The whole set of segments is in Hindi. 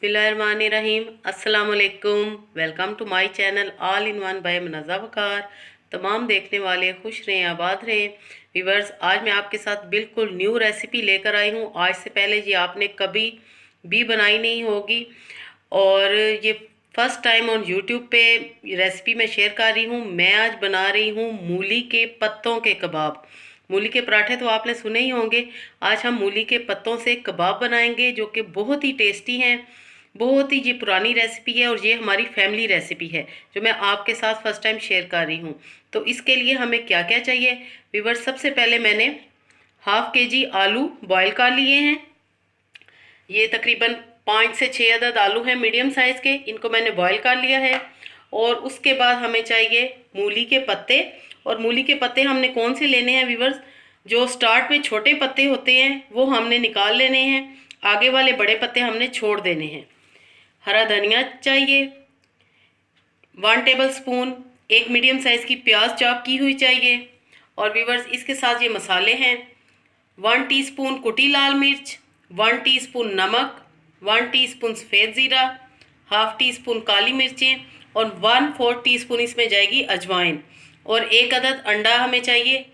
बिस्मिल्लाहिर्रहमानिर्रहीम। अस्सलाम वालेकुम। Welcome to my channel all in one by Munazza Waqar. तमाम देखने वाले खुश रहें, आबाद रहें। व्यूअर्स, आज मैं आपके साथ बिल्कुल न्यू रेसिपी लेकर आई हूँ। आज से पहले ये आपने कभी भी बनाई नहीं होगी और ये फर्स्ट टाइम ऑन यूट्यूब पे रेसिपी मैं शेयर कर रही हूँ। मैं आज बना रही हूँ मूली के पत्तों के कबाब। मूली के पराठे तो आपने सुने ही होंगे। आज हम मूली के पत्तों से कबाब बनाएंगे जो कि बहुत ही टेस्टी हैं। बहुत ही ये पुरानी रेसिपी है और ये हमारी फैमिली रेसिपी है जो मैं आपके साथ फर्स्ट टाइम शेयर कर रही हूँ। तो इसके लिए हमें क्या क्या चाहिए व्यूअर्स, सबसे पहले मैंने हाफ केजी आलू बॉयल कर लिए हैं। ये तकरीबन 5 से 6 अदद आलू हैं मीडियम साइज़ के, इनको मैंने बॉयल कर लिया है। और उसके बाद हमें चाहिए मूली के पत्ते। और मूली के पत्ते हमने कौन से लेने हैं व्यूअर्स, जो स्टार्ट में छोटे पत्ते होते हैं वो हमने निकाल लेने हैं, आगे वाले बड़े पत्ते हमने छोड़ देने हैं। हरा धनिया चाहिए 1 टेबल स्पून, एक मीडियम साइज़ की प्याज चॉप की हुई चाहिए। और व्यूअर्स, इसके साथ ये मसाले हैं 1 टीस्पून कुटी लाल मिर्च, 1 टीस्पून नमक, 1 टीस्पून सफ़ेद ज़ीरा, हाफ टी स्पून काली मिर्चें और 1/4 टीस्पून इसमें जाएगी अजवाइन। और एक अदद अंडा हमें चाहिए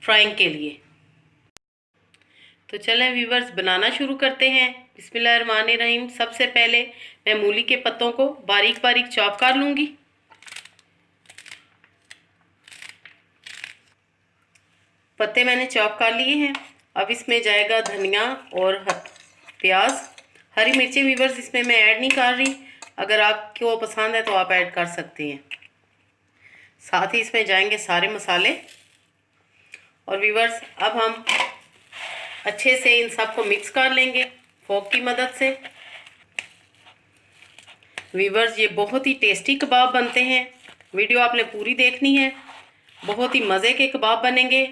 फ्राइंग के लिए। तो चलें व्यूवर्स, बनाना शुरू करते हैं। बिस्मिल्लाहिर्रहमानिर्रहीम। सबसे पहले मैं मूली के पत्तों को बारीक बारीक चॉप कर लूँगी। पत्ते मैंने चॉप कर लिए हैं। अब इसमें जाएगा धनिया और प्याज। हरी मिर्ची व्यूवर्स इसमें मैं ऐड नहीं कर रही, अगर आपको पसंद है तो आप ऐड कर सकते हैं। साथ ही इसमें जाएंगे सारे मसाले। और व्यूवर्स, अब हम अच्छे से इन सब को मिक्स कर लेंगे फोक की मदद से। व्यूवर्स, ये बहुत ही टेस्टी कबाब बनते हैं। वीडियो आपने पूरी देखनी है, बहुत ही मज़े के कबाब बनेंगे।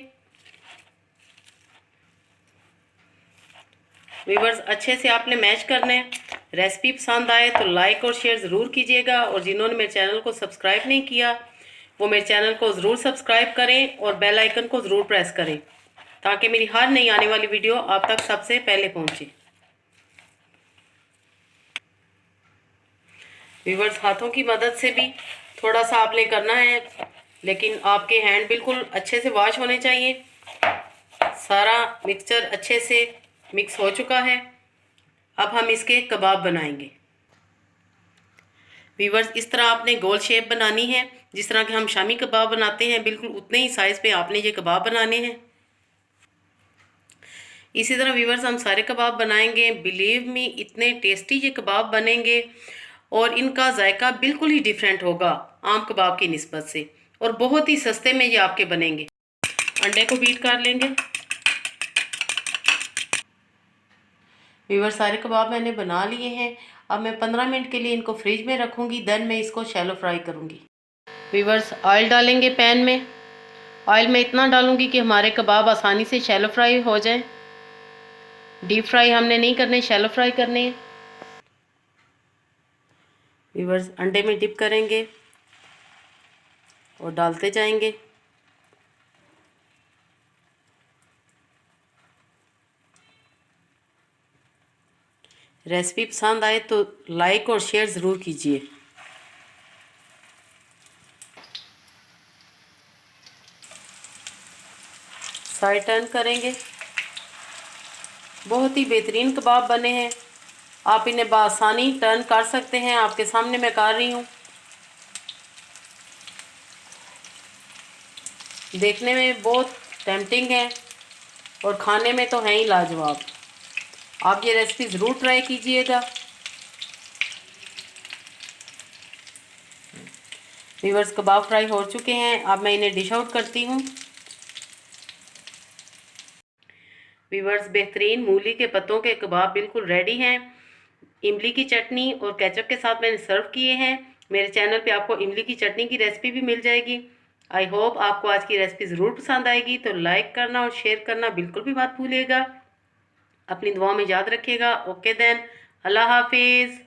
व्यूवर्स, अच्छे से आपने मैश करना है। रेसिपी पसंद आए तो लाइक और शेयर ज़रूर कीजिएगा। और जिन्होंने मेरे चैनल को सब्सक्राइब नहीं किया वो मेरे चैनल को ज़रूर सब्सक्राइब करें और बेल आइकन को ज़रूर प्रेस करें ताकि मेरी हर नई आने वाली वीडियो आप तक सबसे पहले पहुंचे। व्यूवर्स, हाथों की मदद से भी थोड़ा सा आपने करना है, लेकिन आपके हैंड बिल्कुल अच्छे से वॉश होने चाहिए। सारा मिक्सचर अच्छे से मिक्स हो चुका है। अब हम इसके कबाब बनाएंगे। व्यूवर्स, इस तरह आपने गोल शेप बनानी है, जिस तरह के हम शामी कबाब बनाते हैं बिल्कुल उतने ही साइज़ पे आपने ये कबाब बनाने हैं। इसी तरह व्यूवर्स हम सारे कबाब बनाएंगे। बिलीव मी, इतने टेस्टी ये कबाब बनेंगे और इनका जायका बिल्कुल ही डिफरेंट होगा आम कबाब की निस्बत से, और बहुत ही सस्ते में ये आपके बनेंगे। अंडे को बीट कर लेंगे। व्यूवर्स, सारे कबाब मैंने बना लिए हैं। अब मैं 15 मिनट के लिए इनको फ्रिज में रखूँगी, देन मैं इसको शैलो फ्राई करूँगी। व्यूवर्स, ऑयल डालेंगे पैन में। ऑयल में इतना डालूँगी कि हमारे कबाब आसानी से शैलो फ्राई हो जाएं। डीप फ्राई हमने नहीं करने, शैलो फ्राई करने हैं। व्यूवर्स, अंडे में डिप करेंगे और डालते जाएंगे। रेसिपी पसंद आए तो लाइक और शेयर ज़रूर कीजिए। साइड टर्न करेंगे। बहुत ही बेहतरीन कबाब बने हैं। आप इन्हें बआसानी टर्न कर सकते हैं। आपके सामने मैं कर रही हूँ। देखने में बहुत टेम्पटिंग है और खाने में तो है ही लाजवाब। आप ये रेसिपी ज़रूर ट्राई कीजिएगा। व्यूवर्स, कबाब फ्राई हो चुके हैं। अब मैं इन्हें डिश आउट करती हूँ। व्यूवर्स, बेहतरीन मूली के पत्तों के कबाब बिल्कुल रेडी हैं। इमली की चटनी और केचप के साथ मैंने सर्व किए हैं। मेरे चैनल पे आपको इमली की चटनी की रेसिपी भी मिल जाएगी। आई होप आपको आज की रेसिपी ज़रूर पसंद आएगी। तो लाइक करना और शेयर करना बिल्कुल भी मत भूलिएगा। अपनी दुआ में याद रखिएगा। ओके देन, अल्लाह हाफिज़।